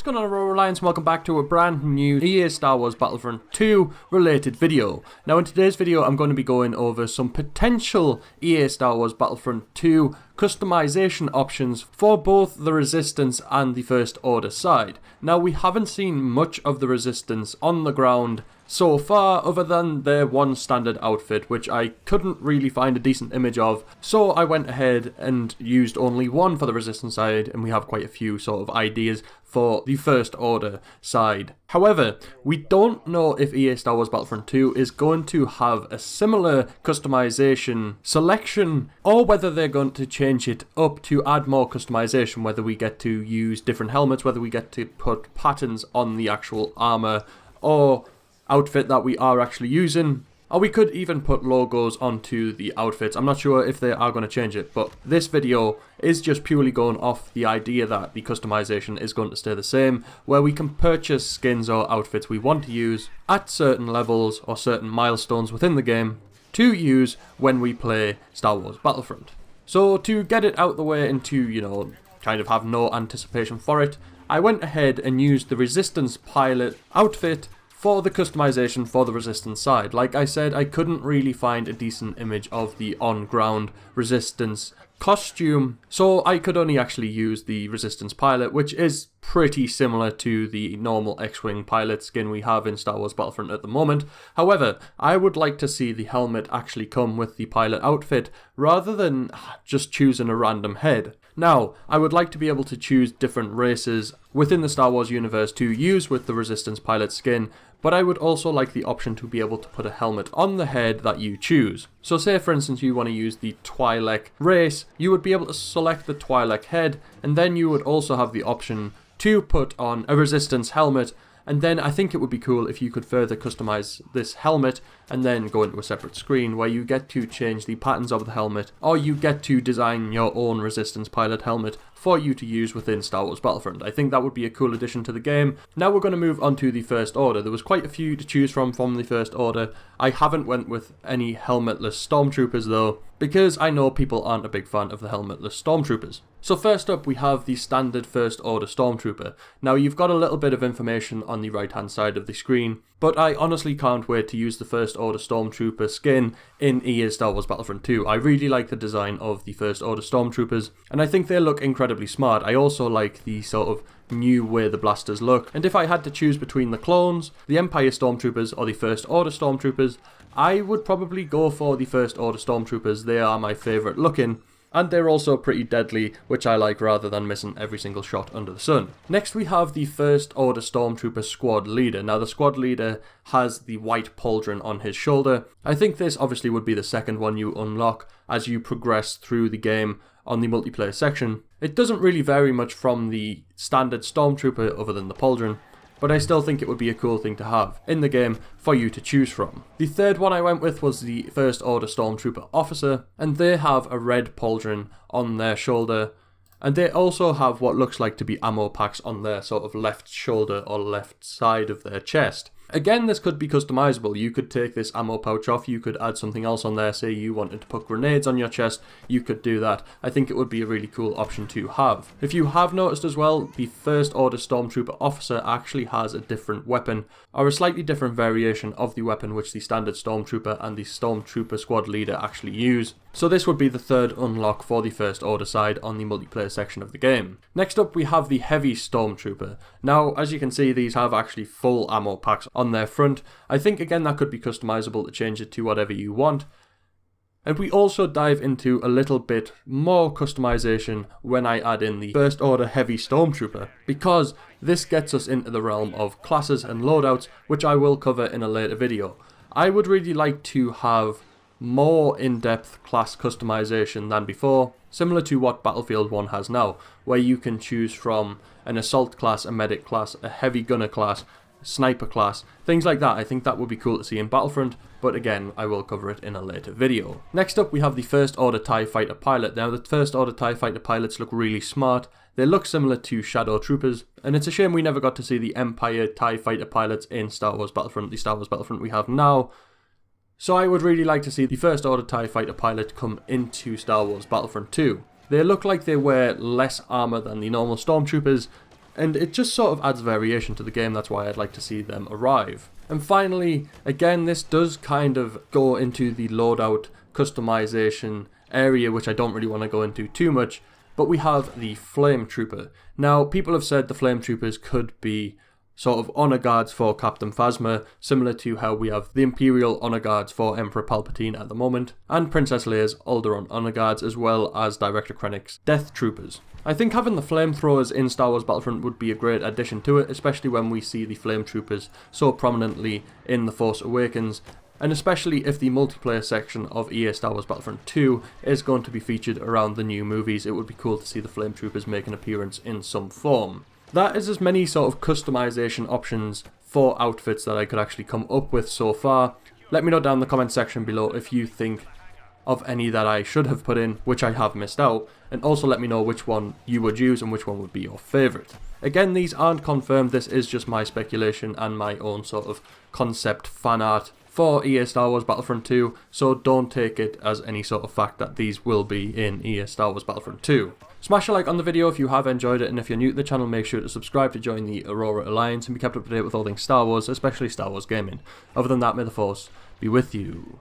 What's going on, Aurora Alliance? Welcome back to a brand new EA Star Wars Battlefront 2 related video. Now in today's video I'm going to be going over some potential EA Star Wars Battlefront 2 customization options for both the Resistance and the First Order side. Now we haven't seen much of the Resistance on the ground so far other than their one standard outfit, which I couldn't really find a decent image of, so I went ahead and used only one for the Resistance side, and we have quite a few sort of ideas for the First Order side. However, we don't know if EA Star Wars Battlefront 2 is going to have a similar customization selection, or whether they're going to change it up to add more customization, whether we get to use different helmets, whether we get to put patterns on the actual armor or outfit that we are actually using, or we could even put logos onto the outfits. I'm not sure if they are going to change it, but this video is just purely going off the idea that the customization is going to stay the same, where we can purchase skins or outfits we want to use at certain levels or certain milestones within the game to use when we play Star Wars Battlefront. So to get it out the way and to, kind of have no anticipation for it, I went ahead and used the Resistance pilot outfit for the customization for the Resistance side. Like I said, I couldn't really find a decent image of the on-ground Resistance costume, so I could only actually use the Resistance pilot, which is pretty similar to the normal X-Wing pilot skin we have in Star Wars Battlefront at the moment. However, I would like to see the helmet actually come with the pilot outfit, rather than just choosing a random head. Now, I would like to be able to choose different races within the Star Wars universe to use with the Resistance pilot skin, but I would also like the option to be able to put a helmet on the head that you choose. So say for instance you want to use the Twi'lek race, you would be able to select the Twi'lek head, and then you would also have the option to put on a Resistance helmet. And then I think it would be cool if you could further customize this helmet and then go into a separate screen where you get to change the patterns of the helmet, or you get to design your own Resistance pilot helmet for you to use within Star Wars Battlefront. I think that would be a cool addition to the game. Now we're going to move on to the First Order. There was quite a few to choose from the First Order. I haven't went with any helmetless Stormtroopers though, because I know people aren't a big fan of the helmetless Stormtroopers. So first up we have the standard First Order Stormtrooper. Now you've got a little bit of information on the right hand side of the screen, but I honestly can't wait to use the First Order Stormtrooper skin in EA Star Wars Battlefront 2. I really like the design of the First Order Stormtroopers, and I think they look incredibly smart. I also like the sort of new way the blasters look, and if I had to choose between the clones, the Empire Stormtroopers or the First Order Stormtroopers, I would probably go for the First Order Stormtroopers. They are my favourite looking, and they're also pretty deadly, which I like rather than missing every single shot under the sun. Next we have the First Order Stormtrooper Squad Leader. Now the Squad Leader has the white pauldron on his shoulder. I think this obviously would be the second one you unlock as you progress through the game on the multiplayer section. It doesn't really vary much from the standard Stormtrooper other than the pauldron, but I still think it would be a cool thing to have in the game for you to choose from. The third one I went with was the First Order Stormtrooper Officer, and they have a red pauldron on their shoulder, and they also have what looks like to be ammo packs on their sort of left shoulder or left side of their chest. Again, this could be customizable. You could take this ammo pouch off, you could add something else on there. Say you wanted to put grenades on your chest, you could do that. I think it would be a really cool option to have. If you have noticed as well, the First Order Stormtrooper Officer actually has a different weapon, or a slightly different variation of the weapon which the standard Stormtrooper and the Stormtrooper Squad Leader actually use. So this would be the third unlock for the First Order side on the multiplayer section of the game. Next up we have the Heavy Stormtrooper. Now as you can see, these have actually full ammo packs on their front. I think again that could be customizable to change it to whatever you want. And we also dive into a little bit more customization when I add in the First Order Heavy Stormtrooper, because this gets us into the realm of classes and loadouts, which I will cover in a later video. I would really like to have more in-depth class customization than before, similar to what Battlefield 1 has now, where you can choose from an assault class, a medic class, a heavy gunner class, sniper class, things like that. I think that would be cool to see in Battlefront, but again, I will cover it in a later video. Next up we have the First Order TIE Fighter Pilot. Now the First Order TIE Fighter Pilots look really smart. They look similar to Shadow Troopers, and it's a shame we never got to see the Empire TIE Fighter Pilots in Star Wars Battlefront, the Star Wars Battlefront we have now. So I would really like to see the First Order TIE Fighter Pilot come into Star Wars Battlefront 2. They look like they wear less armor than the normal Stormtroopers, and it just sort of adds variation to the game. That's why I'd like to see them arrive. And finally, again, this does kind of go into the loadout customization area, which I don't really want to go into too much, but we have the Flame Trooper. Now, people have said the Flame Troopers could be sort of honor guards for Captain Phasma, similar to how we have the Imperial honor guards for Emperor Palpatine at the moment, and Princess Leia's Alderaan honor guards, as well as Director Krennic's Death Troopers. I think having the flamethrowers in Star Wars Battlefront would be a great addition to it, especially when we see the Flame Troopers so prominently in The Force Awakens, and especially if the multiplayer section of EA Star Wars Battlefront 2 is going to be featured around the new movies. It would be cool to see the Flame Troopers make an appearance in some form. That is as many sort of customization options for outfits that I could actually come up with so far. Let me know down in the comment section below if you think of any that I should have put in, which I have missed out, and also let me know which one you would use and which one would be your favourite. Again, these aren't confirmed, this is just my speculation and my own sort of concept fan art for EA Star Wars Battlefront 2, so don't take it as any sort of fact that these will be in EA Star Wars Battlefront 2. Smash a like on the video if you have enjoyed it, and if you're new to the channel, make sure to subscribe to join the Aurora Alliance and be kept up to date with all things Star Wars, especially Star Wars gaming. Other than that, may the Force be with you.